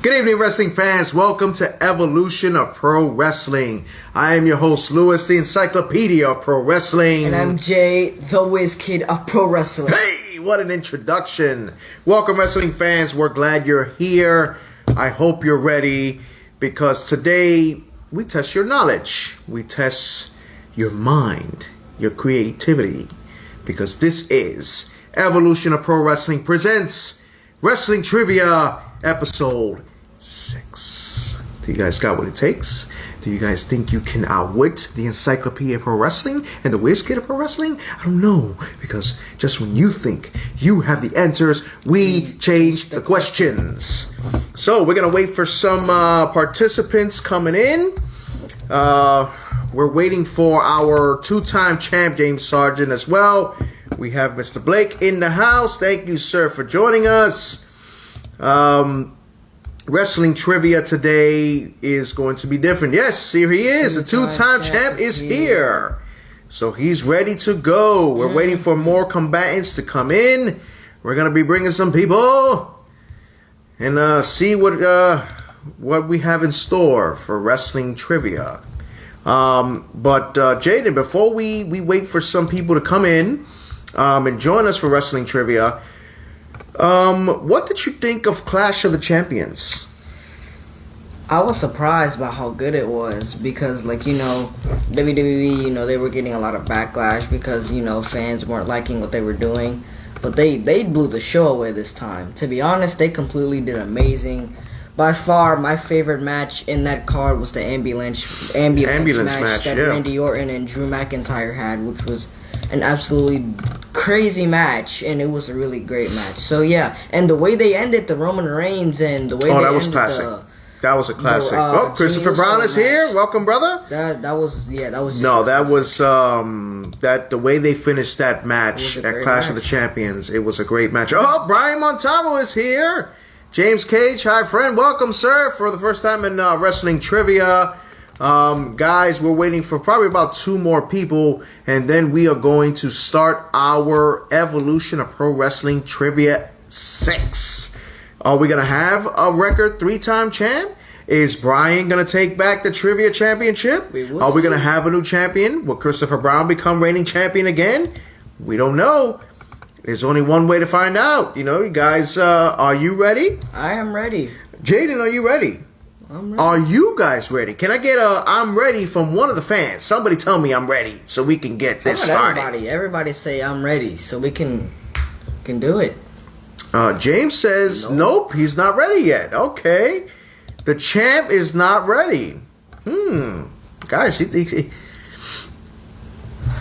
Good evening, wrestling fans. Welcome to Evolution of Pro Wrestling. I am your host, Lewis, the Encyclopedia of Pro Wrestling. And I'm Jay, the Whiz Kid of Pro Wrestling. Hey, what an introduction. Welcome, wrestling fans. We're glad you're here. I hope you're ready because today we test your knowledge. We test your mind, your creativity, because this is Evolution of Pro Wrestling presents Wrestling Trivia Episode 6. Do you guys got what it takes? Do you guys think you can outwit the Encyclopedia of Pro Wrestling and the Whiz Kid of Pro Wrestling? I don't know, because just when you think you have the answers, we change the questions. So we're going to wait for some participants coming in. We're waiting for our two-time champ, James Sargent, as well. We have Mr. Blake in the house. Thank you, sir, for joining us. Wrestling trivia today is going to be different. Yes, here he is. The two-time champ is here. So he's ready to go. We're waiting for more combatants to come in. We're going to be bringing some people and see what we have in store for wrestling trivia. But Jaden, before we wait for some people to come in and join us for wrestling trivia, what did you think of Clash of the Champions? I was surprised by how good it was because, WWE, they were getting a lot of backlash because, fans weren't liking what they were doing. But they blew the show away this time. To be honest, they completely did amazing. By far, my favorite match in that card was the ambulance match that Randy Orton and Drew McIntyre had, which was an absolutely crazy match, and it was a really great match. So yeah, and the way they ended the Roman Reigns and the way that was classic. That was a classic. Christopher Brown is here. Welcome, brother. That was the way they finished that match at Clash of the Champions. It was a great match. Oh, Brian Montalvo is here. James Cage, hi friend. Welcome, sir, for the first time in wrestling trivia. Guys, we're waiting for probably about 2 more people, and then we are going to start our Evolution of Pro Wrestling Trivia 6. Are we going to have a record 3-time champ? Is Brian going to take back the trivia championship? Are we going to have a new champion? Will Christopher Brown become reigning champion again? We don't know. There's only one way to find out. You guys, are you ready? I am ready. Jaden, are you ready? I'm ready. Are you guys ready? Can I get a I'm ready from one of the fans? Somebody tell me I'm ready so we can get this started. Everybody say I'm ready so we can do it. James says nope, he's not ready yet. Okay. The champ is not ready. Guys,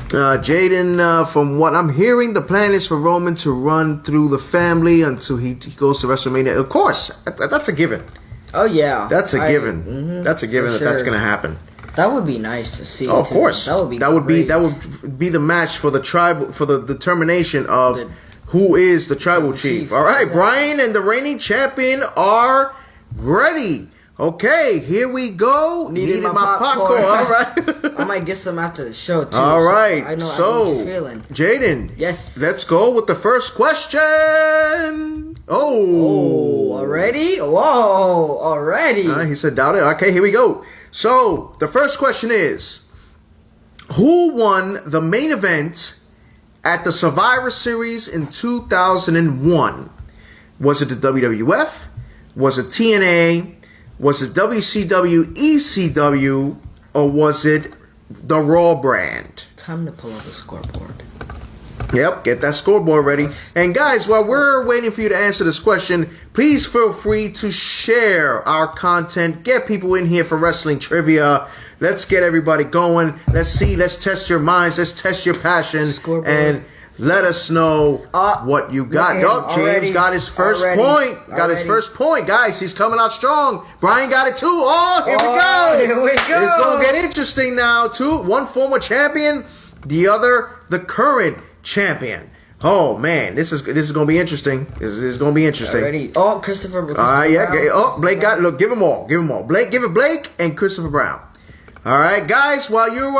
Jaden, from what I'm hearing, the plan is for Roman to run through the family until he goes to WrestleMania. Of course, that's a given. Oh yeah, that's a given. That's a given that's going to happen. That would be nice to see. Oh, of course, that would be the match for the tribe for the determination of who is the tribal chief. All right, exactly. Brian and the reigning champion are ready. Okay, here we go. Needed my popcorn. All right. I might get some after the show too. All right. I know what you're feeling. Jaden. Yes. Let's go with the first question. Oh, already? Whoa, already. He said doubt it. Okay, here we go. So, the first question is, who won the main event at the Survivor Series in 2001? Was it the WWF? Was it TNA? Was it WCW, ECW? Or was it the Raw brand? Time to pull up the scoreboard. Yep, get that scoreboard ready. And guys, while we're waiting for you to answer this question, please feel free to share our content. Get people in here for wrestling trivia. Let's get everybody going. Let's test your minds. Let's test your passion. Scoreboard. And let us know what you got. James got his first point. His first point. Guys, he's coming out strong. Brian got it too. Here we go. Here we go. It's going to get interesting now. One former champion, the other the current champion. Oh man, this is going to be interesting. This is going to be interesting. Already. Christopher Brown. Blake got. Look, give them all. Blake, give it Blake and Christopher Brown. All right, guys. While you're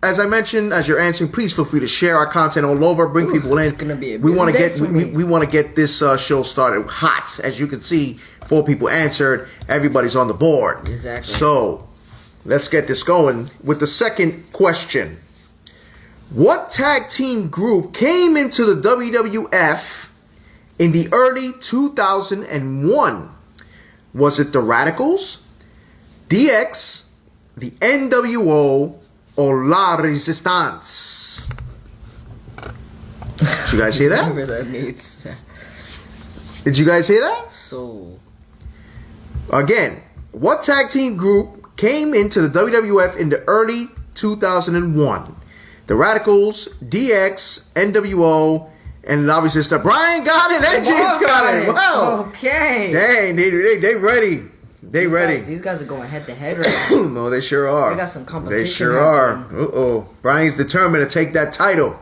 as I mentioned, as you're answering, please feel free to share our content all over. Bring people in. It's gonna be a we busy want to day get for me. we want to get this show started hot. As you can see, 4 people answered. Everybody's on the board. Exactly. So let's get this going with the second question. What tag team group came into the WWF in the early 2001? Was it the Radicals, DX, the NWO, or La Resistance? Did you guys hear that? Whatever that means. Did you guys hear that? So, Again, what tag team group came into the WWF in the early 2001? The Radicals, DX, NWO, and La Resistance. Brian got it and James got it. Wow. Okay. Dang, they ready. They ready. These guys are going head to head right now. No, they sure are. They got some competition. They sure are. happening. Brian's determined to take that title.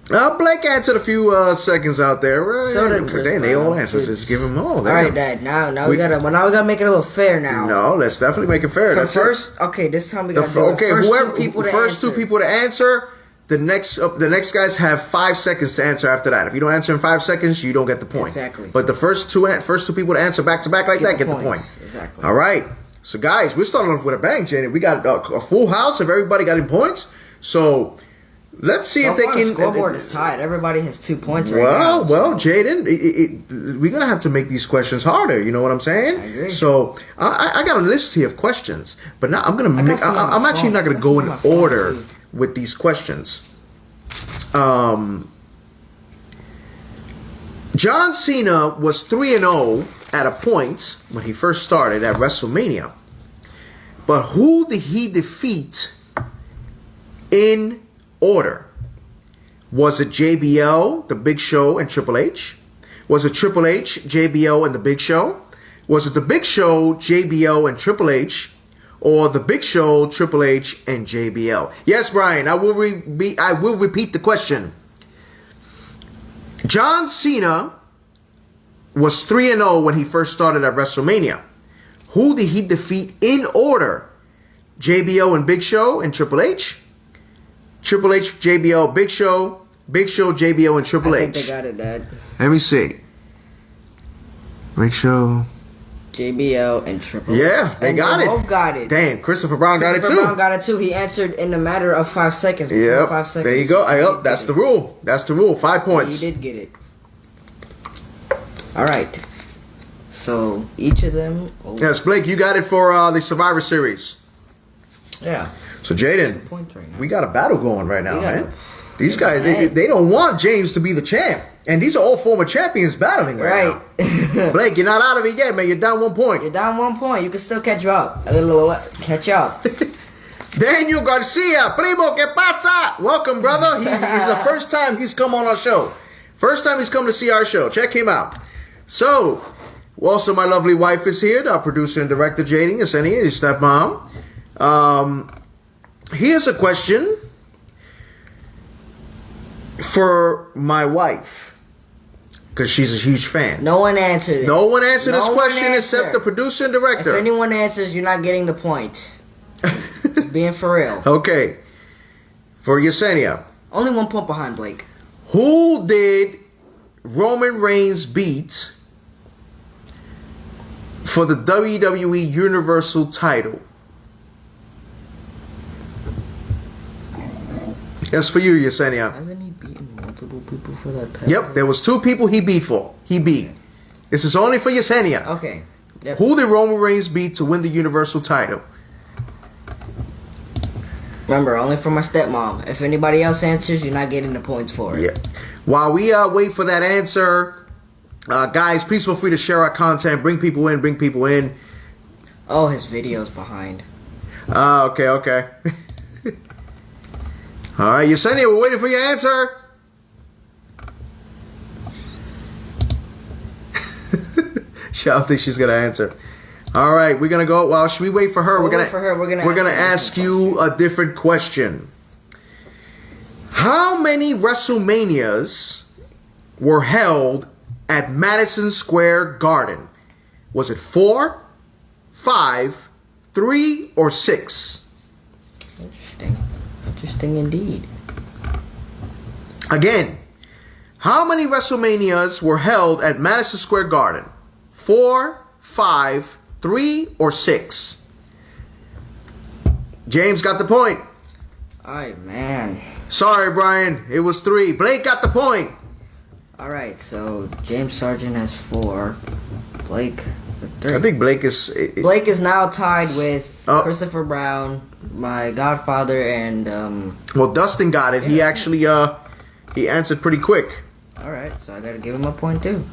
Blake answered a few seconds out there. So did Chris They all Brown. answered. Just give them all. All right, Dad. Now we gotta make it a little fair now. No, let's definitely make it fair. That's First, okay, this time we got the first two people to answer. The next guys have 5 seconds to answer after that. If you don't answer in 5 seconds, you don't get the point. Exactly. But the first two people to answer back to back like that get the point. Exactly. All right. So guys, we're starting off with a bang, Jenny. We got a full house of everybody got in points. So let's see if they can. The scoreboard is tied. Everybody has 2 points right now. Well, Jaden, we're gonna have to make these questions harder. You know what I'm saying? I agree. So I got a list here of questions, but now I'm gonna. I'm actually not gonna go in That's on my phone, order too. with these questions. John Cena was 3-0 at a point when he first started at WrestleMania. But who did he defeat in order? Was it JBL, The Big Show, and Triple H? Was it Triple H, JBL, and The Big Show? Was it The Big Show, JBL, and Triple H? Or The Big Show, Triple H, and JBL? Yes, Brian, I will repeat the question. John Cena was 3-0 when he first started at WrestleMania. Who did he defeat in order? JBL and Big Show and Triple H? Triple H, JBL, Big Show, JBL, and Triple H. I think they got it, Dad. Let me see. Big Show. JBL and Triple H. Yeah, they got it. Both got it. Damn, Christopher Brown got it too. Christopher Brown got it too. He answered in a matter of 5 seconds. Yep. 5 seconds. There you go. That's the rule. That's the rule. 5 points. He did get it. All right. So each of them. Yes, Blake, you got it for the Survivor Series. Yeah. So Jaden, Points right now. we got a battle going right now, We got man. a- These guys, they don't want James to be the champ, and these are all former champions battling right now. Right. Blake, you're not out of it yet, man. You're down 1 point. You're down 1 point. You can still catch up. Catch up. Daniel Garcia, primo, ¿qué pasa? Welcome, brother. He's the first time he's come on our show. First time he's come to see our show. Check him out. So, also my lovely wife is here, our producer and director, Jaden Yesenia, his stepmom. Here's a question for my wife, because she's a huge fan. No one answered it. No one answered this No one question answered. except the producer and If director. anyone answers, you're not getting the points. Being for real. Okay. For Yesenia, Only 1 point behind Blake. who did Roman Reigns beat for the WWE Universal title? That's for you, Yesenia. Hasn't he beaten multiple people for that title? Yep, there was 2 people he beat for. He beat. This is only for Yesenia. Okay. Yep. Who did Roman Reigns beat to win the Universal title? Remember, only for my stepmom. If anybody else answers, you're not getting the points for it. Yeah. While we wait for that answer, guys, please feel free to share our content. Bring people in. Oh, his video's behind. Okay. All right, Yesenia, we're waiting for your answer. I don't think she's gonna answer. All right, we're gonna go. Well, should we wait for her? We're gonna ask you a different question. How many WrestleManias were held at Madison Square Garden? Was it 4, 5, 3, or 6? Interesting. Interesting indeed. Again, how many WrestleManias were held at Madison Square Garden? 4, 5, 3, or 6? James got the point. Alright, man. Sorry, Brian. It was 3. Blake got the point. Alright, so James Sargent has 4. Blake with 3. I think Blake is... Blake is now tied with Christopher Brown, my godfather, and... Well, Dustin got it. Yeah. He actually... he answered pretty quick. Alright, so I gotta give him a point too.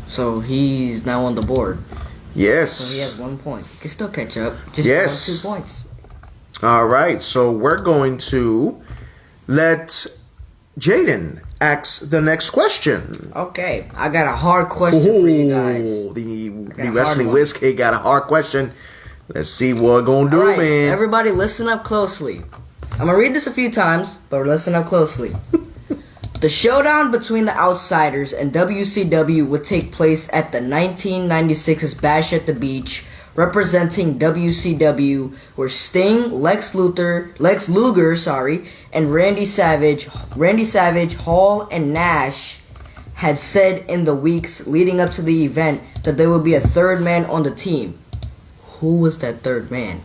So he's now on the board. Yes. So he has 1 point. He can still catch up. Just Yes. 2 points. All right, so we're going to let Jaden ask the next question. Okay, I got a hard question for you guys. The a Wrestling hard one. Whiz Kid got a hard question. Let's see what we're going to do, Alright, man. everybody listen up closely. I'm gonna read this a few times, but listen up closely. The showdown between the Outsiders and WCW would take place at the 1996's Bash at the Beach, representing WCW, where Sting, Lex Luger, and Randy Savage, Hall, and Nash had said in the weeks leading up to the event that there would be a third man on the team. Who was that third man?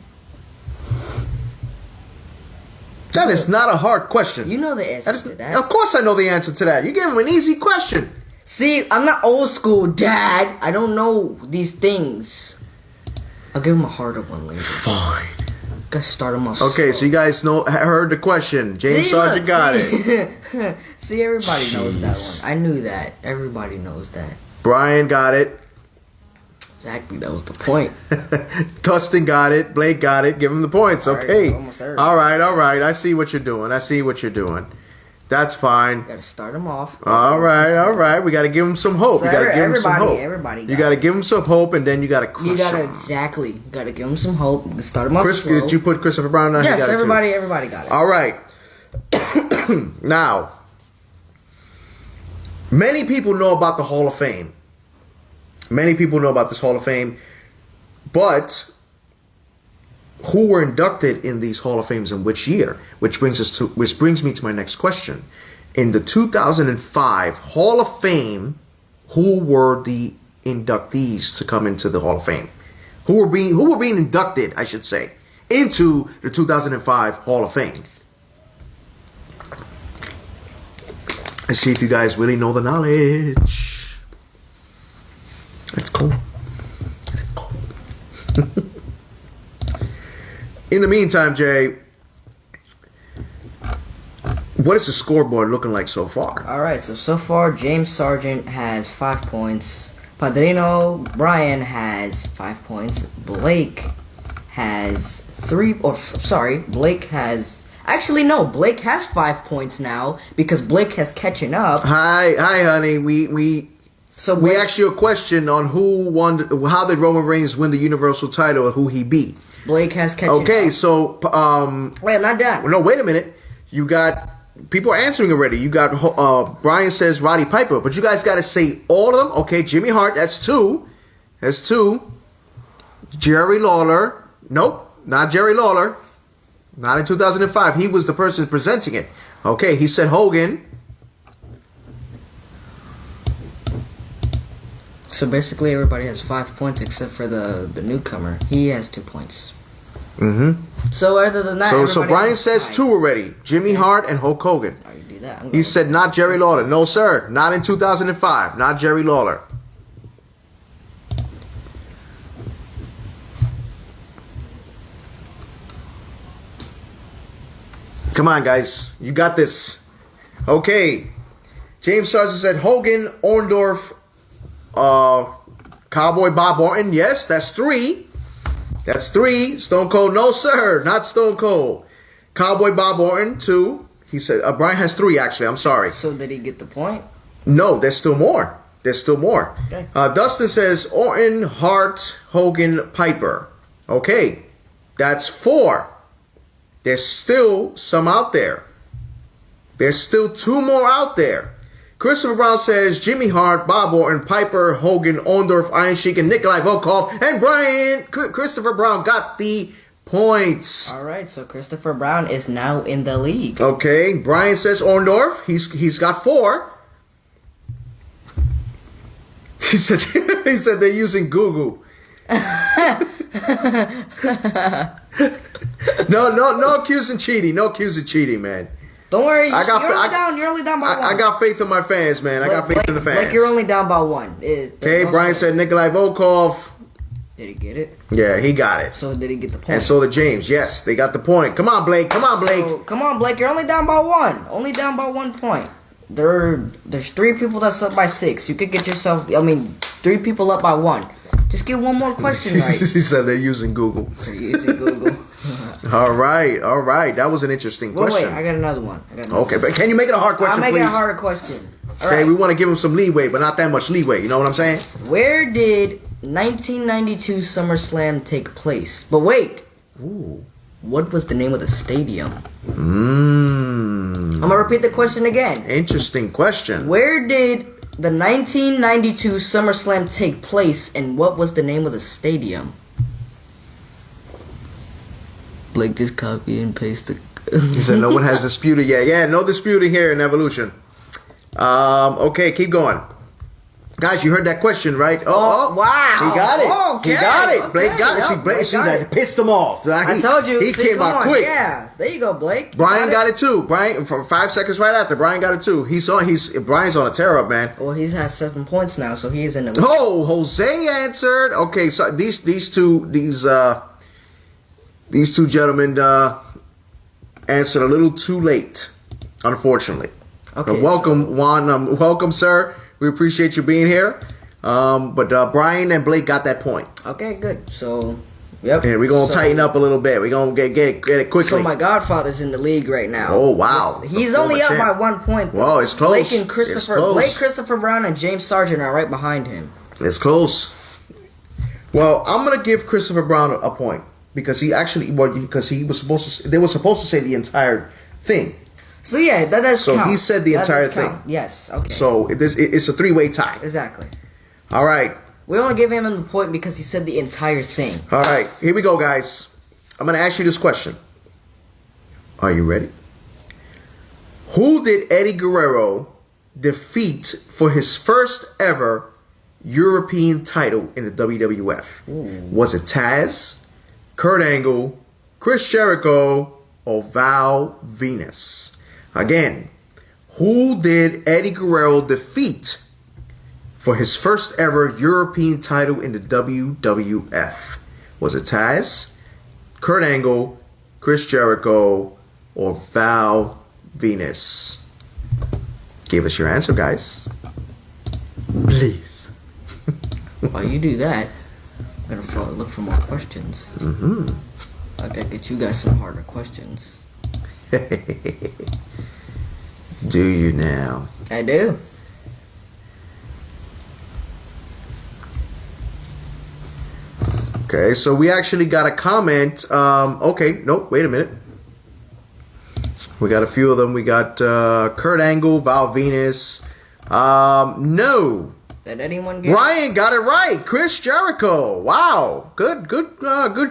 That is not a hard question. You know the answer to that. Of course I know the answer to that. You gave him an easy question. See, I'm not old school, Dad. I don't know these things. I'll give him a harder one later. Fine. Gotta start him off. Okay, slow. so you guys heard the question. James Sargent got it. it. See, everybody knows that one. I knew that. Everybody knows that. Brian got it. Exactly, that was the point. Dustin got it. Blake got it. Give him the points. All right, Okay. almost everybody. All right. I see what you're doing. That's fine. Gotta start him off. All right. We got to give him some hope. So You got to give him some hope. everybody You got to give him some hope, and then you got to crush You gotta him. exactly. You gotta give him some hope. Start him off Chris, slow. did you put Christopher Brown down? He Yes, got it too. everybody got it. All right. Now, many people know about the Hall of Fame. Many people know about this Hall of Fame, but who were inducted in these Hall of Fames in which year? Which brings me to my next question. In the 2005 Hall of Fame, who were the inductees to come into the Hall of Fame? Who were being inducted, I should say, into the 2005 Hall of Fame? Let's see if you guys really know the knowledge. Let's go. In the meantime, Jay, what is the scoreboard looking like so far? Alright, so far James Sargent has 5 points. Padrino Brian has 5 points. Blake has 3 Blake has Blake has 5 points now because Blake has catching up. Hi honey. We asked you a question on how did Roman Reigns win the Universal title and who he beat. Blake has catching up. Okay, so Wait, I'm not done. no, wait a minute. You got people are answering already. You got Brian says Roddy Piper, but you guys got to say all of them. Okay, Jimmy Hart, that's 2. That's 2. Jerry Lawler. Nope, not Jerry Lawler. Not in 2005. He was the person presenting it. Okay, he said Hogan. So basically everybody has 5 points except for the newcomer. He has 2 points. Mm-hmm. So other than that, So everybody Brian has says 5. 2 already. Jimmy Hart and Hulk Hogan. Oh, you do that. He said not Jerry Lawler. No, sir. Not in 2005. Not Jerry Lawler. Come on, guys. You got this. Okay. James Sargent said Hogan, Orndorff, Cowboy Bob Orton. Yes, that's 3. That's 3. Stone Cold. No, sir. Not Stone Cold. Cowboy Bob Orton, 2. He said Brian has 3, actually. I'm sorry. So did he get the point? No, there's still more. There's still more. Okay. Dustin says Orton, Hart, Hogan, Piper. Okay. That's 4. There's still some out there. There's still 2 more out there. Christopher Brown says Jimmy Hart, Bob Orton, Piper, Hogan, Orndorff, Iron Sheik, and Nikolai Volkov. And Christopher Brown got the points. All right, so Christopher Brown is now in the league. Okay, Brian says Orndorff. He's got 4. He said they're using Google. No accusing cheating. No accusing cheating, man. Don't worry, you're only down by 1. I got faith in my fans, man. I got faith in the fans. Like you're only down by 1. Okay, Brian said Nikolai Volkov. Did he get it? Yeah, he got it. So did he get the point? And so did James. Yes, they got the point. Come on, Blake. Come on, Blake. So, come on, Blake. You're only down by 1. Only down by 1 point. There's 3 people that's up by 6. You could get yourself. 3 people up by 1. Just get one more question right. He said they're using Google. They're using Google. All right. That was an interesting question. Wait, I got another one. Okay, but can you make it a hard question, I'll make please? it a harder question. All Okay, right. we want to give him some leeway, but not that much leeway. You know what I'm saying? Where did 1992 SummerSlam take place? But wait. Ooh. What was the name of the stadium? I'm going to repeat the question again. Interesting question. Where did the 1992 SummerSlam take place, and what was the name of the stadium? Blake just copy and paste the... He said no one has disputed yet. Yeah, no disputing here in Evolution. Okay, keep going. Guys, you heard that question, right? Oh, wow. He got it. Okay, He got it. okay. Blake got it. Yep, See, got that it. pissed him off. I told you. He came out quick. Yeah, there you go, Blake. Brian got it too. Brian, for 5 seconds right after, Brian got it too. Brian's on a tear up, man. Well, he's had 7 points now, so he is in the lead. Oh, Jose answered. Okay, so these two gentlemen answered a little too late, unfortunately. Okay, welcome, Juan. Welcome, sir. We appreciate you being here. But Brian and Blake got that point. Okay, good. So, yep. And we're going to tighten up a little bit. We're going to get it quickly. So my godfather's in the league right now. Oh, wow. He's only up by 1 point, though. Well, it's close. Blake, Christopher Brown, and James Sargent are right behind him. It's close. Well, I'm going to give Christopher Brown a point. Because they were supposed to say the entire thing. So yeah, that does count. So he said the entire thing. Yes, okay. So it's a 3-way tie. Exactly. All right. We only give him the point because he said the entire thing. All right. Here we go, guys. I'm going to ask you this question. Are you ready? Who did Eddie Guerrero defeat for his first ever European title in the WWF? Ooh. Was it Taz, Kurt Angle, Chris Jericho, or Val Venus? Again, who did Eddie Guerrero defeat for his first ever European title in the WWF? Was it Taz, Kurt Angle, Chris Jericho, or Val Venus? Give us your answer, guys. Please. While you do that, I'm gonna look for more questions. I gotta get you guys some harder questions. Do you now? I do. Okay, so we actually got a comment. Okay, nope, wait a minute. We got a few of them. We got Kurt Angle, Val Venus. No. Did anyone get Brian got it right. Chris Jericho. Wow. Good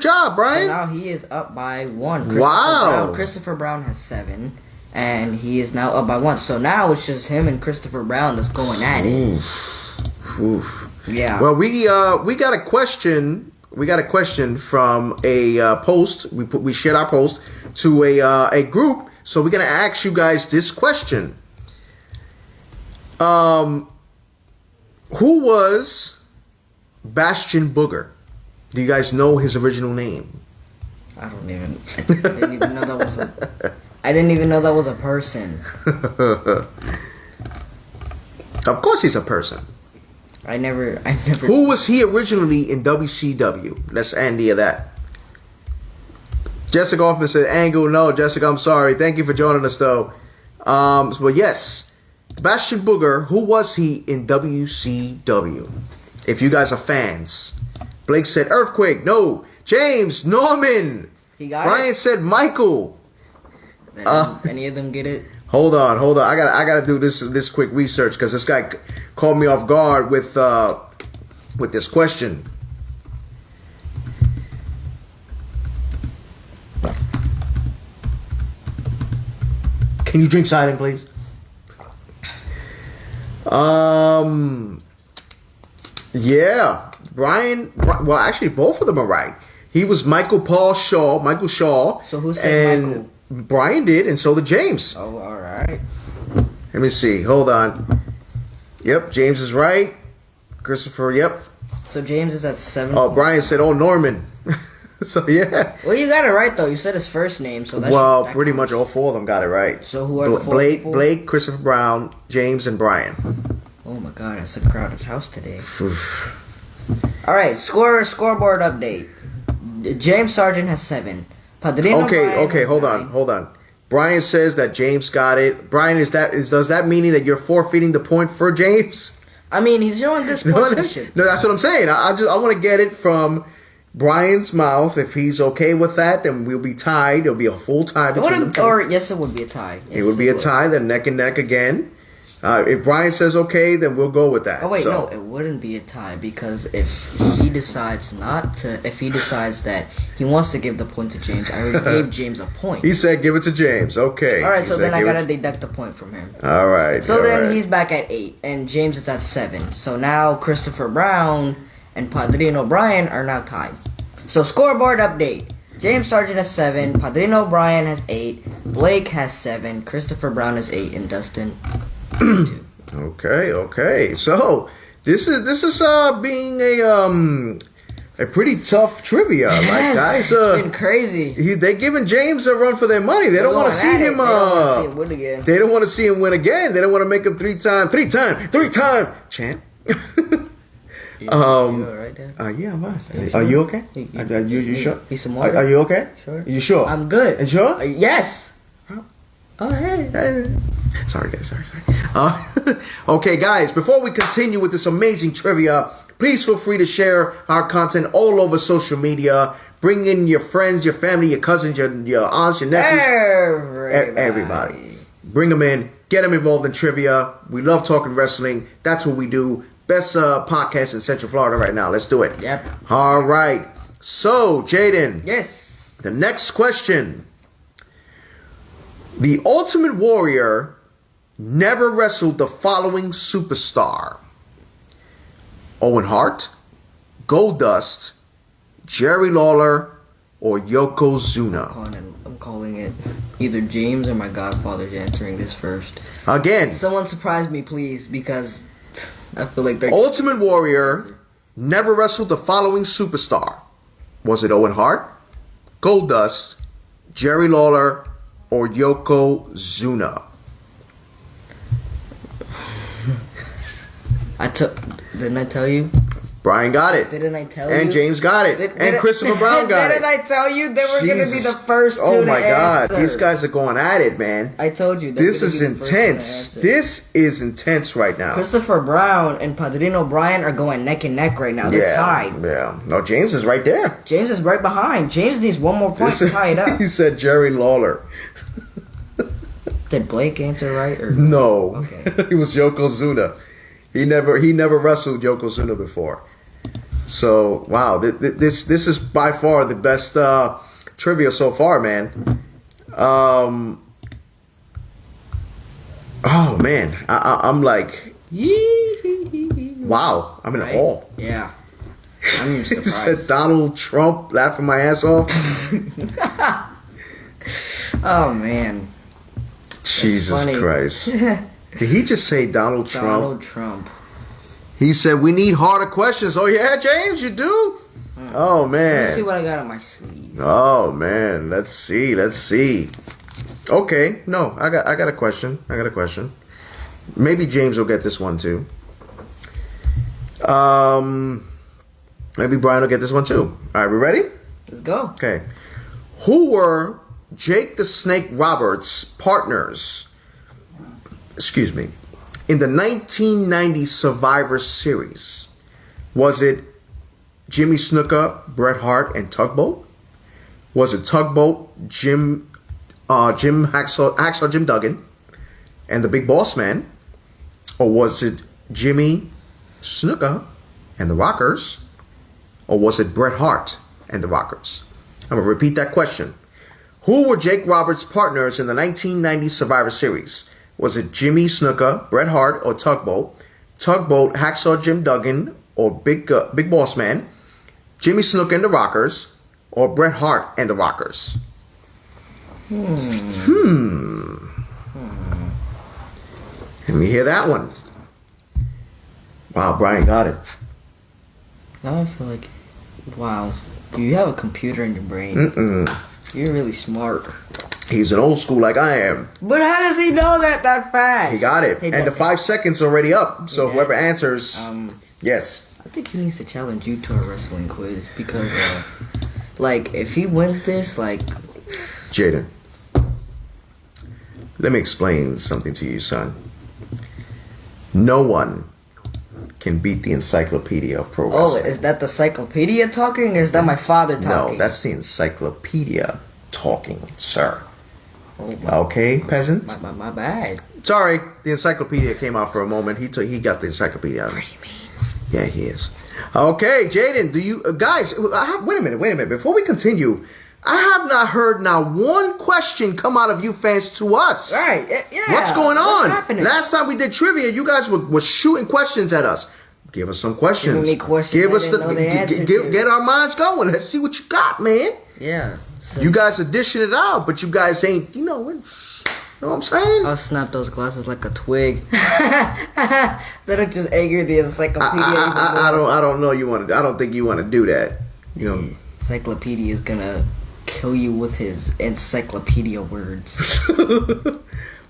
job, Brian. So now he is up by 1. Christopher Brown has 7. And he is now up by 1. So now it's just him and Christopher Brown that's going at it. Oof. Yeah. Well, we got a question. We got a question from a post. We shared our post to a group. So we're gonna ask you guys this question. Who was Bastion Booger? Do you guys know his original name? I didn't even know that was I didn't even know that was a person. Of course he's a person. I never. Who was he originally in WCW? Let's end of that. Jessica Hoffman said, Angle, no, Jessica, I'm sorry. Thank you for joining us, though. But yes, Bastion Booger, who was he in WCW? If you guys are fans. Blake said, Earthquake, no. James, Norman. He got Brian it. said, Michael. Did any of them get it? Hold on. I gotta do this quick research because this guy caught me off guard with this question. Can you drink silent, please? Yeah, Brian. Well, actually, both of them are right. He was Michael Shaw. So who said Michael? Brian did, and so did James. Oh, all right. Let me see. Hold on. Yep, James is right. Christopher, yep. So James is at 7. Oh, Brian said, "Oh, Norman." So yeah. Well, you got it right though. You said his first name, so that's pretty much all 4 of them got it right. So who are the 4 people? Blake, Christopher Brown, James, and Brian. Oh my God, it's a crowded house today. All right, scoreboard update. James Sargent has 7. Padrino Okay, hold on. Brian says that James got it. Brian, does that mean that you're forfeiting the point for James? I mean, he's showing good sportsmanship. No, that's what I'm saying. I want to get it from Brian's mouth. If he's okay with that, then we'll be tied. It'll be a full tie between them. Yes, it would be a tie. Yes, it would be a tie, then neck and neck again. If Brian says okay, then we'll go with that. Oh wait, no, it wouldn't be a tie because if he decides that he wants to give the point to James, I already gave James a point. He said give it to James. Okay. All right, so then I gotta deduct a point from him. All right. So then he's back at 8, and James is at 7. So now Christopher Brown and Padrino Brian are now tied. So scoreboard update. James Sargent has 7, Padrino Brian has 8, Blake has 7, Christopher Brown has 8, and Dustin 2. Okay. So this is being a pretty tough trivia. Yes, like guys, it's been crazy. They're giving James a run for their money. They don't want to see him. They don't want to see him win again. They don't want to see him win again. They don't want to make him three-time champ. You all right there? Yeah, I'm fine. Are you okay? You sure? Need some water? Are you okay? Sure. You sure? I'm good. You sure? Yes. Oh, hey. Sorry, guys. Sorry. Okay, guys. Before we continue with this amazing trivia, please feel free to share our content all over social media. Bring in your friends, your family, your cousins, your aunts, your nephews. Everybody. Bring them in. Get them involved in trivia. We love talking wrestling. That's what we do. Best podcast in Central Florida right now. Let's do it. Yep. All right. So, Jaden. Yes. The next question. The Ultimate Warrior never wrestled the following superstar: Owen Hart, Goldust, Jerry Lawler, or Yokozuna. I'm calling it either James or my godfather's answering this first. Again. Someone surprise me, please, because I feel like they're... Ultimate Warrior never wrestled the following superstar. Was it Owen Hart, Goldust, Jerry Lawler, or Yokozuna? Didn't I tell you? Brian got it. Didn't I tell you? And James got it. And Christopher Brown got it. Didn't I tell you they were going to be the first two Oh my God. answer? These guys are going at it, man. I told you. This is intense. This is intense right now. Christopher Brown and Padrino Brian are going neck and neck right now. They're tied. Yeah. No, James is right there. James is right behind. James needs one more point to tie it up. He said Jerry Lawler. Did Blake answer right? Or no. Okay. It was Yokozuna. He never wrestled Yokozuna before. So wow, this is by far the best trivia so far, man. Oh man, I'm like, wow, I'm in awe. Yeah, I'm surprised. He said Donald Trump, laughing my ass off. Oh man, Jesus Christ! Did he just say Donald Trump? Donald Trump. He said, we need harder questions. Oh, yeah, James, you do? Oh, man. Let's see what I got on my sleeve. Oh, man. Let's see. Okay. No, I got a question. Maybe James will get this one, too. Maybe Brian will get this one, too. All right, we ready? Let's go. Okay. Who were Jake the Snake Roberts' partners? Excuse me. In the 1990 Survivor Series, was it Jimmy Snuka, Bret Hart, and Tugboat? Was it Tugboat, Jim Hacksaw Jim Duggan, and the Big Boss Man? Or was it Jimmy Snuka and the Rockers? Or was it Bret Hart and the Rockers? I'm going to repeat that question. Who were Jake Roberts' partners in the 1990 Survivor Series? Was it Jimmy Snuka, Bret Hart, or Tugboat? Tugboat, Hacksaw Jim Duggan, or Big Boss Man? Jimmy Snuka and the Rockers, or Bret Hart and the Rockers? Let me hear that one. Wow, Brian got it. Now I feel like, wow, you have a computer in your brain. You're really smart. He's an old school like I am. But how does he know that fast? He got it. And the 5 seconds already up. So whoever answers, yes. I think he needs to challenge you to a wrestling quiz because, like, if he wins this, like... Jaden, let me explain something to you, son. No one can beat the encyclopedia of pro wrestling. Oh, is that the encyclopedia talking, or is that my father talking? No, that's the encyclopedia talking, sir. Oh, okay, peasant? My bad. Sorry, the encyclopedia came out for a moment. He got the encyclopedia out. Pretty mean. Yeah, he is. Okay, Jaden, do you... guys, wait a minute. Before we continue... I have not heard now one question come out of you fans to us. Right, yeah. What's going on? What's happening? Last time we did trivia, you guys were shooting questions at us. Give us some questions. Giving me questions Give us I didn't know the answer to. Get our minds going. Let's see what you got, man. Yeah. So You guys are dishing it out, but you guys ain't, you know what I'm saying? I'll snap those glasses like a twig. That'll just anger the encyclopedia. I don't know. I don't think you want to do that. You know. Encyclopedia is gonna kill you with his encyclopedia words.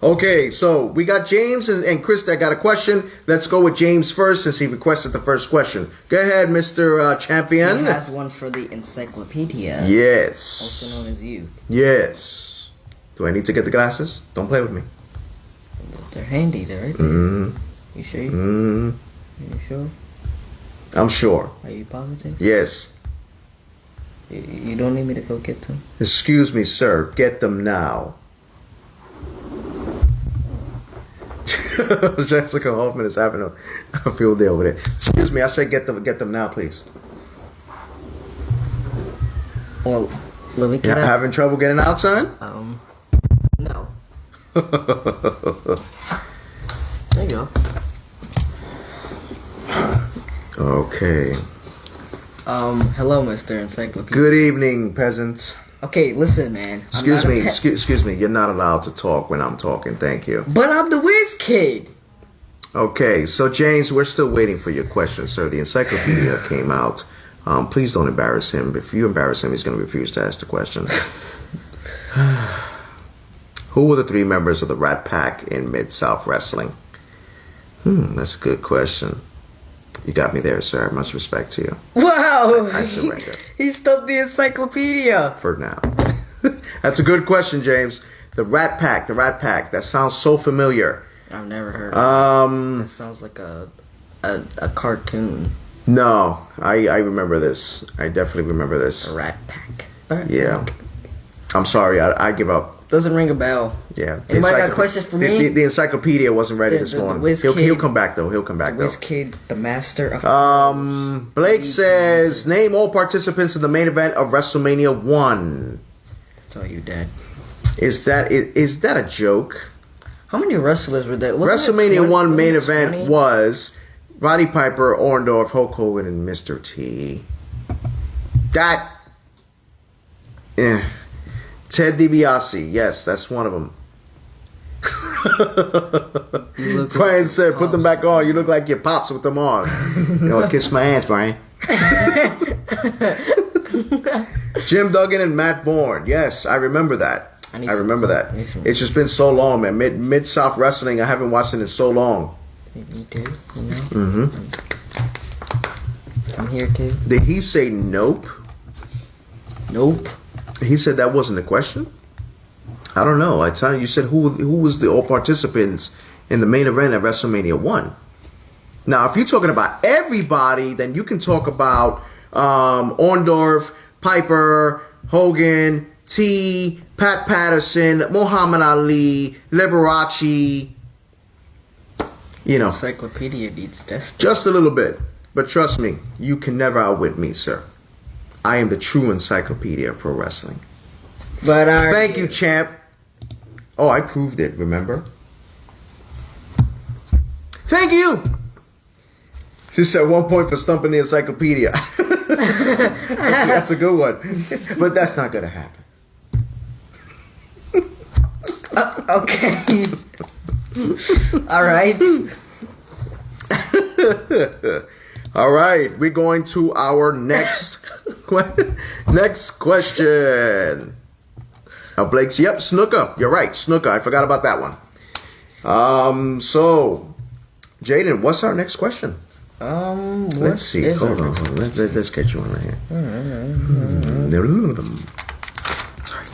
Okay, so we got James and Chris that got a question. Let's go with James first since he requested the first question. Go ahead, Mr. Champion. He has one for the encyclopedia. Yes. Also known as you. Yes. Do I need to get the glasses? Don't play with me. They're handy. They're right there. You sure? You sure? I'm sure. Are you positive? Yes. You don't need me to go get them? Excuse me, sir. Get them now. Jessica Hoffman is having a field day over there. Excuse me, I said get them now, please. Well, let me get You out. having trouble getting out, son? No. There you go. Okay. Hello, Mr. Encyclopedia. Good evening, peasants. Okay, listen, man. Excuse me. You're not allowed to talk when I'm talking. Thank you. But I'm the whiz kid. Okay, so James, we're still waiting for your question, sir. The encyclopedia came out. Please don't embarrass him. If you embarrass him, he's going to refuse to ask the question. Who were the 3 members of the Rat Pack in Mid-South Wrestling? That's a good question. You got me there, sir. Much respect to you. Wow. I surrender. He stumped the encyclopedia. For now. That's a good question, James. The Rat Pack. That sounds so familiar. I've never heard of it. That sounds like a cartoon. No, I remember this. I definitely remember this. A Rat Pack. Yeah. I'm sorry. I give up. Doesn't ring a bell. Yeah. Anybody got questions for me? The encyclopedia wasn't ready this morning. He'll come back though. The Whiz Kid, the master of... Blake says, name all participants in the main event of WrestleMania 1. That's all you did. Is that a joke? How many wrestlers were there? WrestleMania 1 main event was Roddy Piper, Orndorff, Hulk Hogan, and Mr. T. Ted DiBiase. Yes, that's one of them. Brian said, put them back on. You look like your pops with them on. You know, kiss my ass, Brian. Jim Duggan and Matt Bourne. Yes, I remember that. I remember that. It's just been so long, man. Mid-South Wrestling, I haven't watched it in so long. Me too, you know? I'm here too. Did he say nope? Nope. He said that wasn't the question? I don't know. I tell you, you said who was the all participants in the main event at WrestleMania 1. Now, if you're talking about everybody, then you can talk about Orndorff, Piper, Hogan, T, Pat Patterson, Muhammad Ali, Liberace. You know. Encyclopedia needs testing. Just a little bit. But trust me, you can never outwit me, sir. I am the true encyclopedia of pro wrestling. But Thank you, champ. Oh, I proved it, remember? Thank you. She said 1 point for stumping the encyclopedia. That's a good one. But that's not going to happen. Okay. All right. All right. We're going to our next question. Now, Blake's, yep, snooker. You're right, snooker. I forgot about that one. So, Jaden, what's our next question? Let's see. Hold on. Let's get you one right here. Sorry.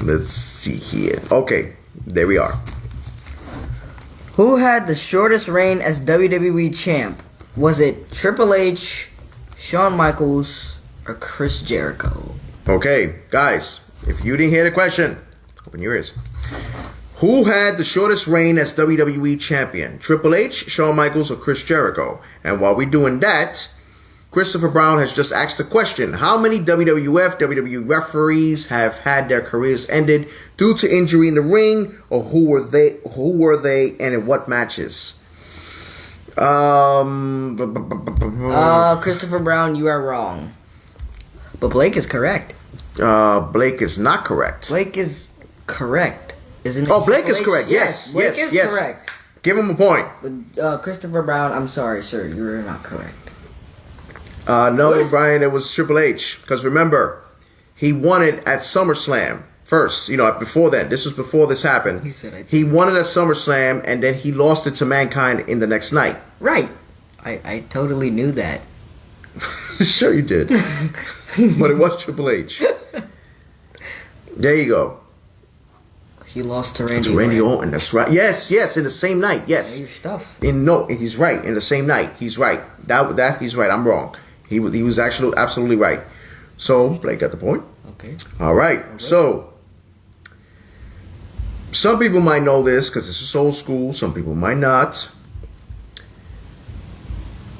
Let's see here. Okay, there we are. Who had the shortest reign as WWE champ? Was it Triple H, Shawn Michaels, or Chris Jericho? Okay, guys, if you didn't hear the question, open your ears. Who had the shortest reign as WWE champion? Triple H, Shawn Michaels, or Chris Jericho? And while we're doing that, Christopher Brown has just asked the question: how many WWF, WWE referees have had their careers ended due to injury in the ring, or who were they, and in what matches? Christopher Brown, you are wrong. But Blake is correct. Blake is not correct. Blake is correct. Isn't it? Oh, Blake is correct. Yes, Blake is correct. Give him a point. But, Christopher Brown, I'm sorry, sir. You are not correct. No, Brian, it was Triple H. Because remember, he won it at SummerSlam first. You know, before then. This was before this happened. He won it at SummerSlam, and then he lost it to Mankind in the next night. Right. I totally knew that. Sure you did. But it was Triple H. There you go. He lost to Randy Orton. That's right. Yes, in the same night. Yes. Your stuff. He's right. In the same night. He's right. That he's right. I'm wrong. He was actually absolutely right. So Blake got the point. Okay. All right. So some people might know this because this is old school. Some people might not.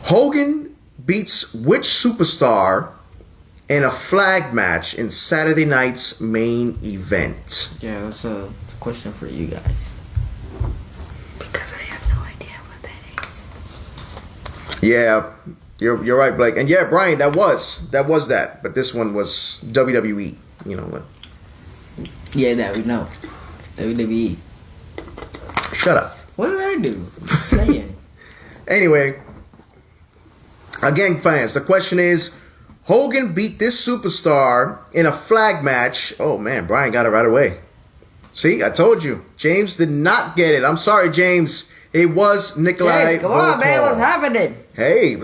Hogan beats which superstar in a flag match in Saturday night's main event? Yeah, that's a question for you guys. Because I have no idea what that is. Yeah, you're right, Blake. And yeah, Brian, that was that. But this one was WWE. You know what? Yeah, that we know. It's WWE. Shut up. What did I do? Just saying. Anyway, again, fans, the question is, Hogan beat this superstar in a flag match. Oh, man, Brian got it right away. See, I told you. James did not get it. I'm sorry, James. It was Nikolai James, come on, man. What's happening? Hey,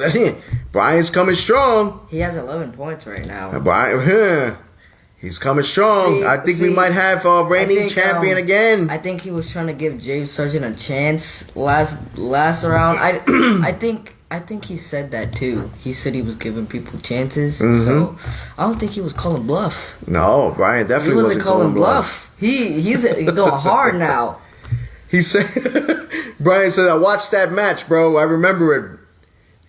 Brian's coming strong. He has 11 points right now. Brian, he's coming strong. I think we might have a reigning champion again. I think he was trying to give James Sargent a chance last round. I think he said that too. He said he was giving people chances. Mm-hmm. So I don't think he was calling bluff. No, Brian definitely wasn't calling bluff. He's going hard now. He said, Brian said, I watched that match, bro. I remember it.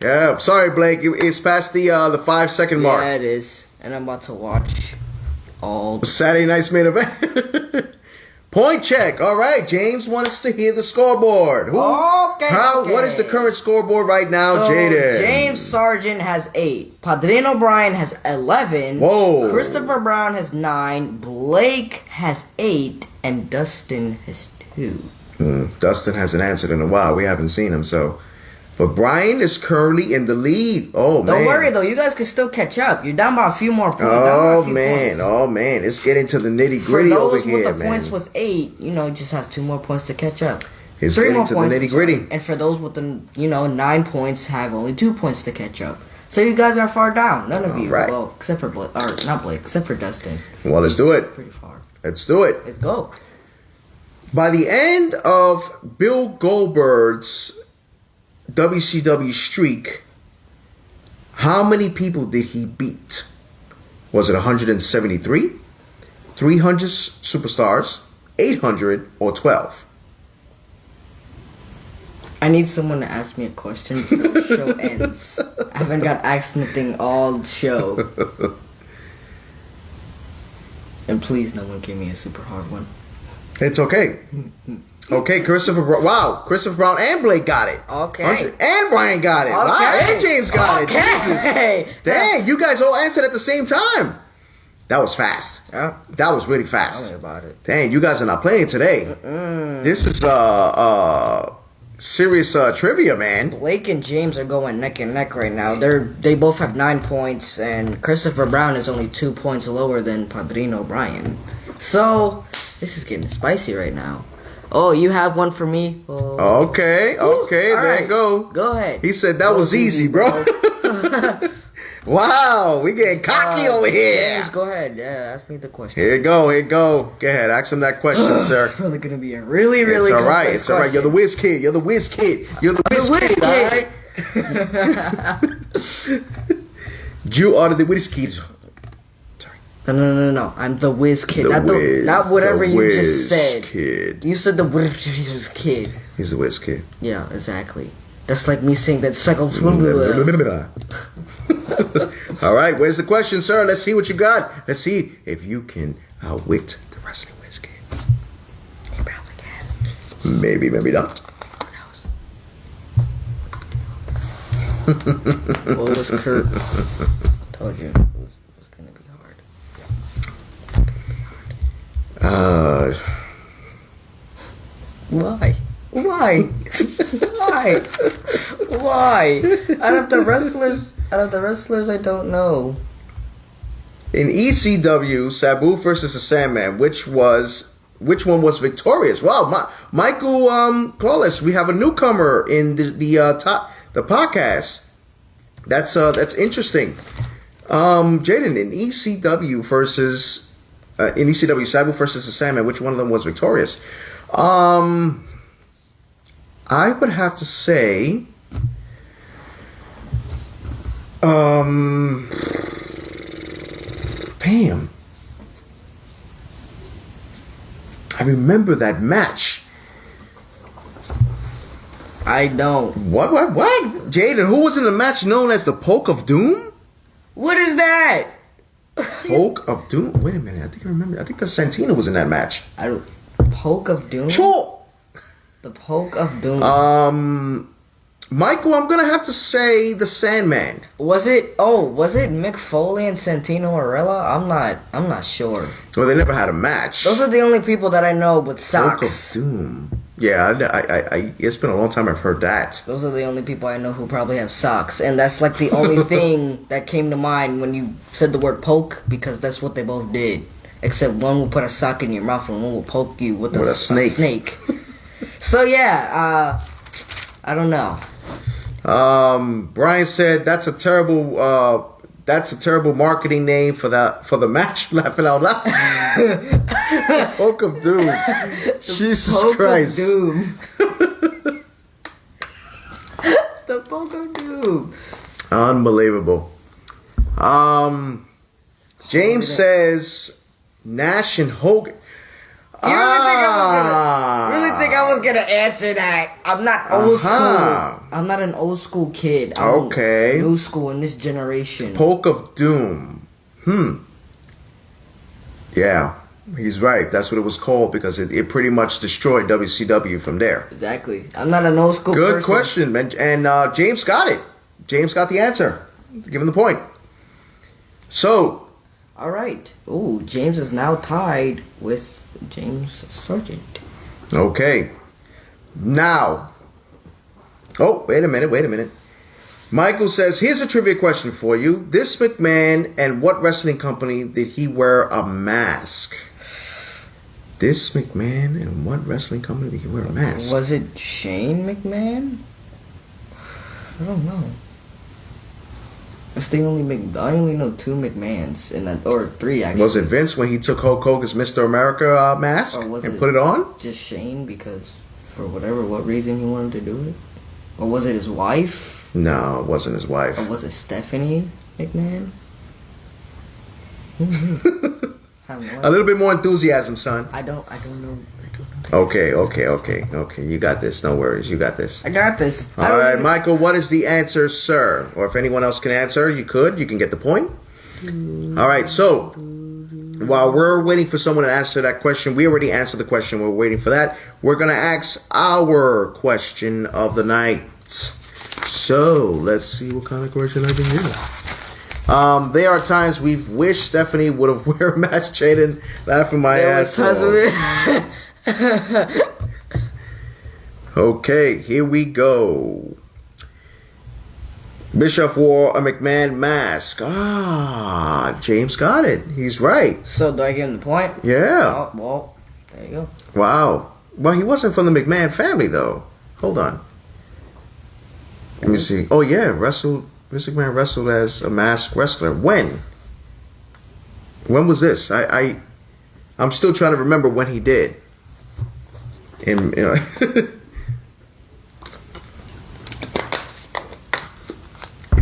Yeah, sorry, Blake. It's past the 5-second mark. Yeah, it is. And I'm about to watch all Saturday night's main event. Point check. All right, James wants us to hear the scoreboard. Okay. What is the current scoreboard right now, Jaden? James Sargent has 8. Padrino O'Brien has 11. Whoa. Christopher Brown has 9. Blake has 8. And Dustin has 2. Dustin hasn't answered in a while. We haven't seen him, so. But Brian is currently in the lead. Oh, man. Don't worry, though. You guys can still catch up. You're down by a few more points. Oh, man. It's getting to the nitty-gritty over here, man. For those with the points with 8, just have 2 more points to catch up. It's 3 more points, the nitty-gritty. And for those with the, 9 points, have only 2 points to catch up. So you guys are far down. None of you. Right. Well, except for Blake. Or not Blake, except for Dustin. Well, let's do it. Pretty far. Let's do it. Let's go. By the end of Bill Goldberg's WCW streak, how many people did he beat? Was it 173, 300 superstars, 800, or 12? I need someone to ask me a question before the show ends. I haven't got asked anything all show. And please, no one give me a super hard one. It's okay. Okay, Christopher Brown and Blake got it. Okay. And Brian got it. Okay. Wow, and James got it. Jesus. Dang, you guys all answered at the same time. That was fast. Yeah. That was really Tell fast. me about it. Dang, you guys are not playing today. This is serious trivia, man. Blake and James are going neck and neck right now. They both have 9 points, and Christopher Brown is only 2 points lower than Padrino Brian. So this is getting spicy right now. Oh, you have one for me? Oh. Okay, All there right. you go. Go ahead. He said that was easy, bro. Wow, we getting cocky over here. James, go ahead. Yeah, ask me the question. Here you go. Go ahead, ask him that question, sir. It's probably gonna be a really It's all right. complex It's all right. You're the whiz kid. You're the whiz kid. All right. You are the whiz kid. Sorry. No. I'm the whiz kid. Not whatever you just said. Kid. You said the whiz kid. He's the whiz kid. Yeah, exactly. That's like me saying that cycle. All right, where's the question, sir? Let's see what you got. Let's see if you can outwit the wrestling whiz kid. He probably can. Maybe not. Who knows? What was Kurt? Told you it was gonna be hard. Why? Why? Out of the wrestlers, I don't know. In ECW, Sabu versus the Sandman, which one was victorious? Wow, Michael Clawless, we have a newcomer in the podcast. That's interesting. Jaden, in ECW Sabu versus the Sandman, which one of them was victorious? I would have to say, damn. I remember that match. I don't. What? Jaden, who was in the match known as the Poke of Doom? What is that? Poke of Doom? Wait a minute, I think I remember. I think the Santino was in that match. Poke of Doom? Sure. The Poke of Doom. Michael, I'm gonna have to say the Sandman. Was it Mick Foley and Santino Marella? I'm not sure. Well, they never had a match. Those are the only people that I know with Poke socks. of Doom. Yeah, I it's been a long time I've heard that. Those are the only people I know who probably have socks, and that's like the only thing that came to mind when you said the word poke, because that's what they both did. Except one will put a sock in your mouth and one will poke you with a snake. So yeah, I don't know. Brian said that's a terrible marketing name for the match. Laughing out loud. Poke of Doom. Jesus Poke Christ. Of Doom. The Poke of Doom. Unbelievable. James says Nash and Hogan. You really think I was gonna answer that? I'm not old school. I'm not an old school kid. I'm new school in this generation. Poke of Doom. Yeah, he's right. That's what it was called because it pretty much destroyed WCW from there. Exactly. I'm not an old school person. Good question, man. And James got it. James got the answer. Give him the point. So. All right. Oh, James is now tied with James Sargent. Okay. Now. Oh, wait a minute. Michael says, here's a trivia question for you. This McMahon and what wrestling company did he wear a mask? This McMahon and what wrestling company did he wear a mask? Was it Shane McMahon? I don't know. I only know 2 McMahons or 3 actually. Was it Vince when he took Hulk Hogan's Mr. America mask and put it on? Just Shane because for what reason he wanted to do it? Or was it his wife? No, it wasn't his wife. Or was it Stephanie McMahon? A little bit more enthusiasm, son. I don't know. Okay. You got this. No worries. You got this. I got this. All right, Michael, what is the answer, sir? Or if anyone else can answer, you can get the point. All right, so While we're waiting for someone to answer that question, we already answered the question. We're waiting for that. We're going to ask our question of the night. So, let's see what kind of question I can get. There are times we've wished Stephanie would have wear a match. Jaden laughing my ass off. Okay, here we go. Bischoff wore a McMahon mask. James got it. He's right. So, do I give him the point? Yeah. Oh, well, there you go. Wow. Well, he wasn't from the McMahon family, though. Hold on. Let me see. Oh, yeah. Vince McMahon wrestled as a masked wrestler. When? When was this? I'm still trying to remember when he did. He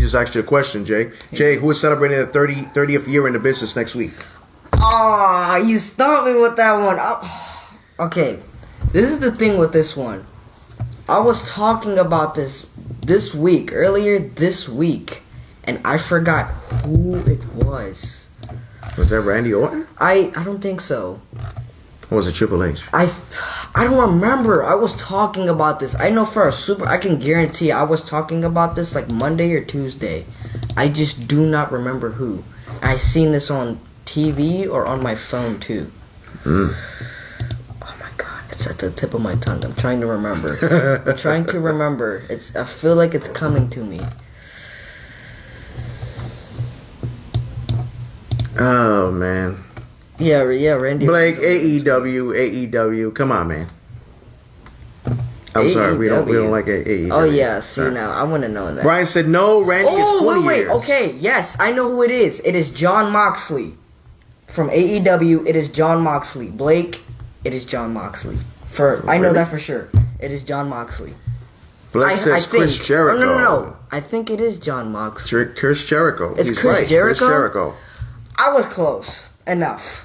just asked you a question, Jay. Jay, who is celebrating the 30th year in the business next week? Oh, you stumped me with that one. Okay, this is the thing with this one. I was talking about this earlier this week, and I forgot who it was. Was that Randy Orton? I don't think so. Or was it Triple H? I don't remember. I was talking about this. I know I can guarantee I was talking about this like Monday or Tuesday. I just do not remember who. I seen this on TV or on my phone too. Oh my god, it's at the tip of my tongue. I'm trying to remember. I feel like it's coming to me. Oh man. Yeah, Randy. Blake, AEW. Come on, man. I'm sorry, we don't like AEW. Oh yeah, see now, I want to know that. Brian said no. Randy is 20 years. Okay, yes, I know who it is. It is Jon Moxley from AEW. It is Jon Moxley. Blake, it is Jon Moxley. I know that for sure. It is Jon Moxley. Blake says Chris Jericho. No. I think it is Jon Moxley. Chris Jericho. It's He's Chris right. Jericho. Chris Jericho. I was close enough.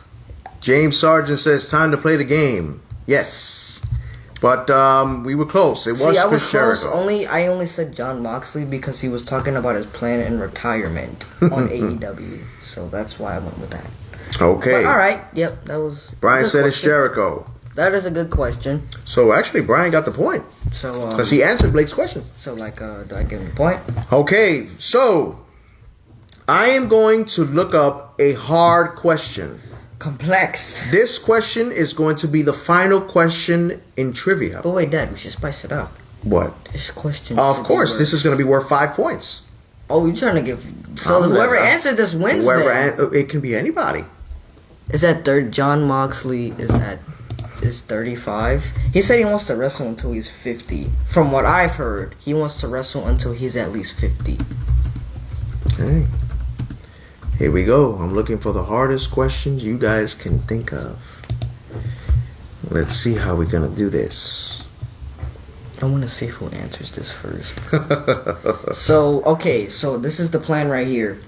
James Sargent says time to play the game. Yes, but we were close. It was Chris Jericho. I only said Jon Moxley because he was talking about his plan in retirement on AEW, so that's why I went with that. Okay. But, all right. Yep, that was. Brian said it's Jericho. That is a good question. So actually, Brian got the point. So because he answered Blake's question. So do I give him a point? Okay, so I am going to look up a hard question. Complex. This question is going to be the final question in trivia. But wait, Dad, we should spice it up. What? This question. Of course, this is going to be worth 5 points. Oh, you're trying to give. So whoever answered this wins. It can be anybody. Is that Jon Moxley? Is 35? He said he wants to wrestle until he's 50. From what I've heard, he wants to wrestle until he's at least 50. Okay. Here we go. I'm looking for the hardest questions you guys can think of. Let's see how we're going to do this. I want to see who answers this first. So this is the plan right here.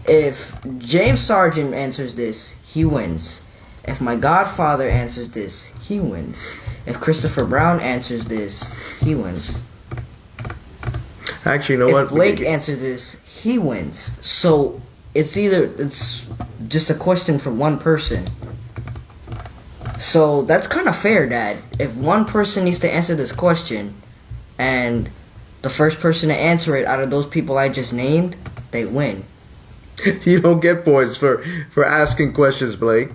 If James Sargent answers this, he wins. If my godfather answers this, he wins. If Christopher Brown answers this, he wins. Actually, you know what? If Blake answers this, he wins. So it's just a question for one person. So that's kind of fair, Dad. If one person needs to answer this question, and the first person to answer it out of those people I just named, they win. You don't get points for asking questions, Blake.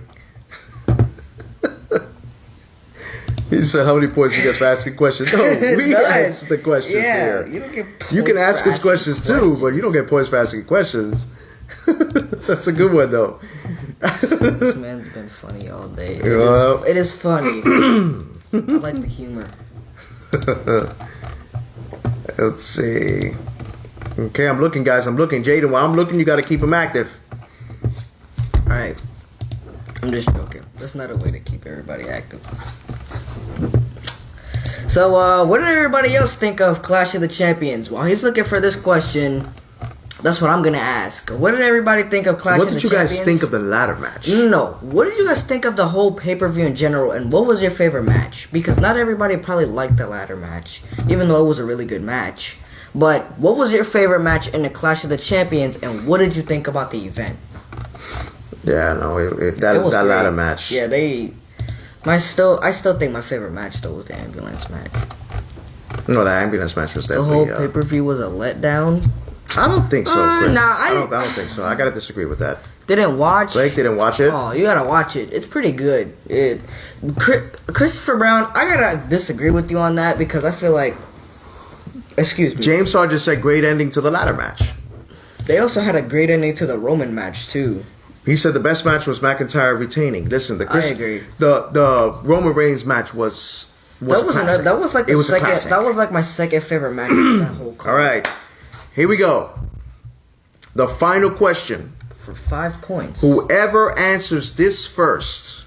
He said, how many points you get for asking questions? No, we answer the questions here. You don't get points. You can ask us questions too, but you don't get points for asking questions. That's a good one, though. This man's been funny all day. It is funny. I like the humor. Let's see. Okay, I'm looking, guys. I'm looking. Jaden, while I'm looking, you got to keep them active. All right. I'm just joking. That's not a way to keep everybody active. So, what did everybody else think of Clash of the Champions? While he's looking for this question, that's what I'm going to ask. What did everybody think of Clash of the Champions? What did you guys think of the ladder match? No. What did you guys think of the whole pay-per-view in general, and what was your favorite match? Because not everybody probably liked the ladder match, even though it was a really good match. But what was your favorite match in the Clash of the Champions, and what did you think about the event? Yeah, no, It that was great. ladder match. Yeah, I still think my favorite match though was the ambulance match. No, that ambulance match was The definitely. whole pay-per-view was a letdown. I don't think so, Chris. Nah, I don't think so. I gotta disagree with that. Didn't watch. Blake didn't watch it. Oh, you gotta watch it. It's pretty good. Christopher Brown. I gotta disagree with you on that because I feel like. Excuse me. James Sargent said great ending to the ladder match. They also had a great ending to the Roman match too. He said the best match was McIntyre retaining. Listen, I agree. The Roman Reigns match was classic. That was like the It was a second. classic. That was like my second favorite match of that whole card. All right, here we go. The final question. For 5 points. Whoever answers this first,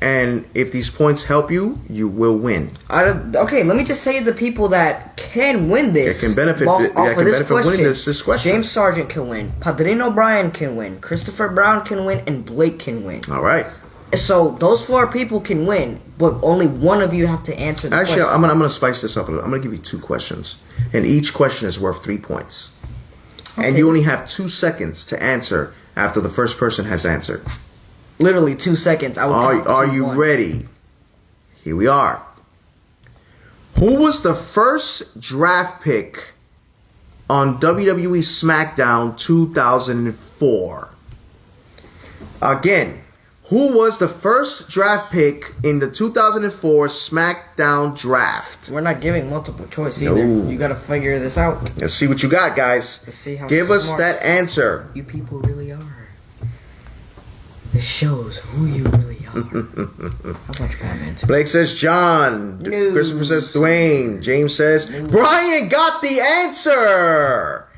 and if these points help you, you will win. Okay, let me just tell you the people that can win this. That can benefit. Winning this question. James Sargent can win. Padrino O'Brien can win. Christopher Brown can win, and Blake can win. All right. So those 4 people can win, but only one of you have to answer the Actually, question. I'm gonna spice this up a little. I'm gonna give you 2 questions, and each question is worth 3 points. Okay. And you only have 2 seconds to answer after the first person has answered. Literally 2 seconds. Are you ready? Here we are. Who was the first draft pick on WWE SmackDown 2004? Again, who was the first draft pick in the 2004 SmackDown draft? We're not giving multiple choice either. No. You got to figure this out. Let's see what you got, guys. Let's see how Give us smart that answer. you people really are. It shows who you really are. How much Batman too? Blake says John. No. Christopher says Dwayne. James says Brian got the answer.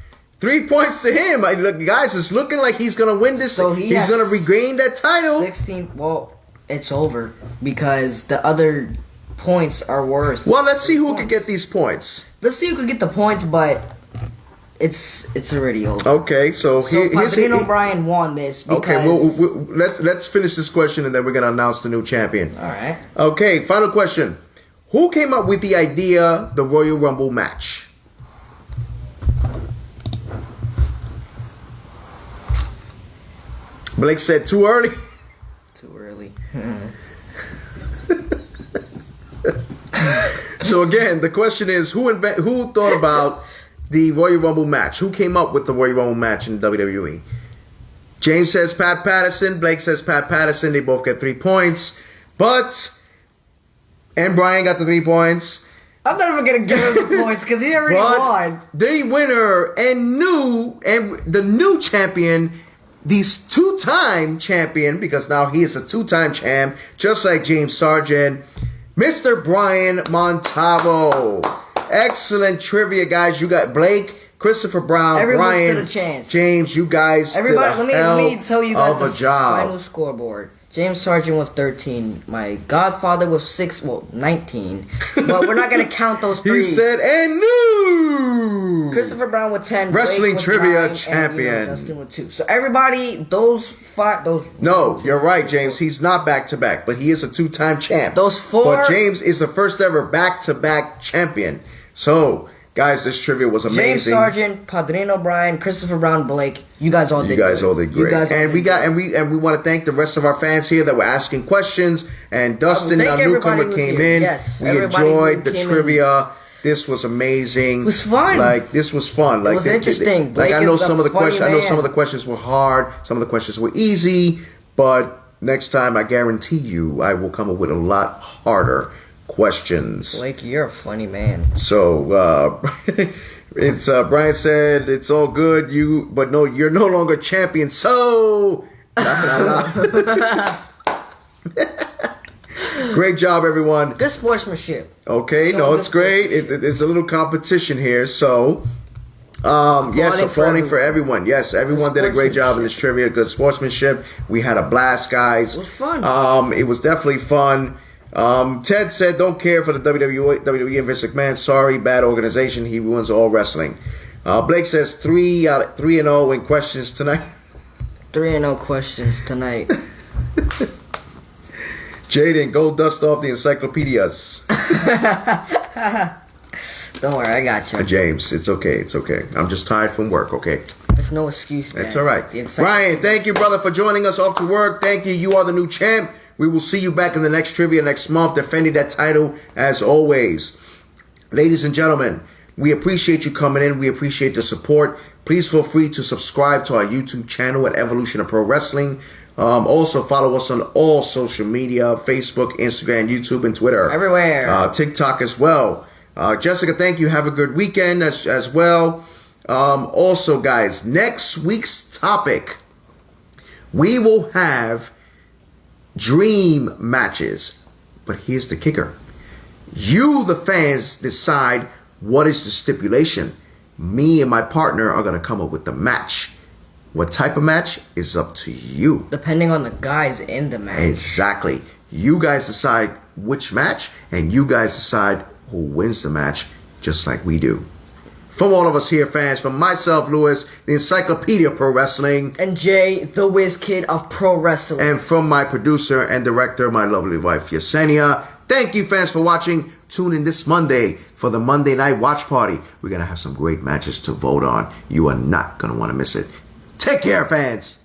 3 points to him. Look, guys, it's looking like he's gonna win this. So he's gonna regain that title. 16. Well, it's over because the other points are worth. Well, let's see who can get these points. Let's see who can get the points, but it's already over. Okay, so Padrino O'Brien won this because. Okay, let's finish this question and then we're gonna announce the new champion. All right. Okay, final question. Who came up with the idea, the Royal Rumble match? Blake said too early. Too early. So again, the question is who thought about the Royal Rumble match? Who came up with the Royal Rumble match in WWE? James says Pat Patterson. Blake says Pat Patterson. They both get 3 points. And Brian got the 3 points. I'm not even gonna give him the points because he already won. The winner and the new champion, this 2-time champion, because now he is a 2-time champ, just like James Sargent, Mr. Brian Montalvo. Excellent trivia, guys. You got Blake, Christopher Brown, Everyone Brian, stood a chance. James. You guys Everybody, did a let me tell you guys the job. final scoreboard. James Sargent with 13. My godfather with 19. But we're not gonna count those 3. He said, and new Christopher Brown with 10. Wrestling Blake with trivia 9, champion. And, Dustin with 2. So everybody, those 5, those. No, you're right, James. He's not back-to-back, but he is a 2-time champ. Those 4. But James is the first ever back-to-back champion. So, guys, this trivia was amazing. James Sargent, Padrino O'Brien, Christopher Brown, Blake. You guys all did great. And we want to thank the rest of our fans here that were asking questions. And Dustin, our newcomer, came in. Yes, we enjoyed the trivia. This was amazing. It was fun. This was fun. It was interesting. I know some of the questions. I know some of the questions were hard. Some of the questions were easy. But next time, I guarantee you, I will come up with a lot harder questions. Blake, you're a funny man. So it's Brian said it's all good. You're no longer champion. So great job, everyone. Good sportsmanship. Okay, no, it's great. It's a little competition here. So applauding for everyone. Yes, everyone did a great job in this trivia. Good sportsmanship. We had a blast, guys. It was fun. It was definitely fun. Ted said, don't care for the WWE and Vince McMahon. Sorry, bad organization. He ruins all wrestling. Blake says 3-0 in questions tonight. 3-0 questions tonight. Jaden, go dust off the encyclopedias. Don't worry, I got you. James, it's okay. I'm just tired from work, okay? There's no excuse, man. It's all right. The Ryan, thank you, brother, for joining us off to work. Thank you. You are the new champ. We will see you back in the next trivia next month, defending that title as always. Ladies and gentlemen, we appreciate you coming in. We appreciate the support. Please feel free to subscribe to our YouTube channel at Evolution of Pro Wrestling. Also, follow us on all social media, Facebook, Instagram, YouTube, and Twitter. Everywhere. TikTok as well. Jessica, thank you. Have a good weekend as well. Also, guys, next week's topic, we will have dream matches. But here's the kicker. You, the fans, decide what is the stipulation. Me and my partner are going to come up with the match. What type of match is up to you. Depending on the guys in the match. Exactly. You guys decide which match, and you guys decide who wins the match, just like we do. From all of us here, fans, from myself, Lewis, the Encyclopedia of Pro Wrestling. And Jay, the Whiz Kid of Pro Wrestling. And from my producer and director, my lovely wife, Yesenia. Thank you, fans, for watching. Tune in this Monday for the Monday Night Watch Party. We're going to have some great matches to vote on. You are not going to want to miss it. Take care, fans.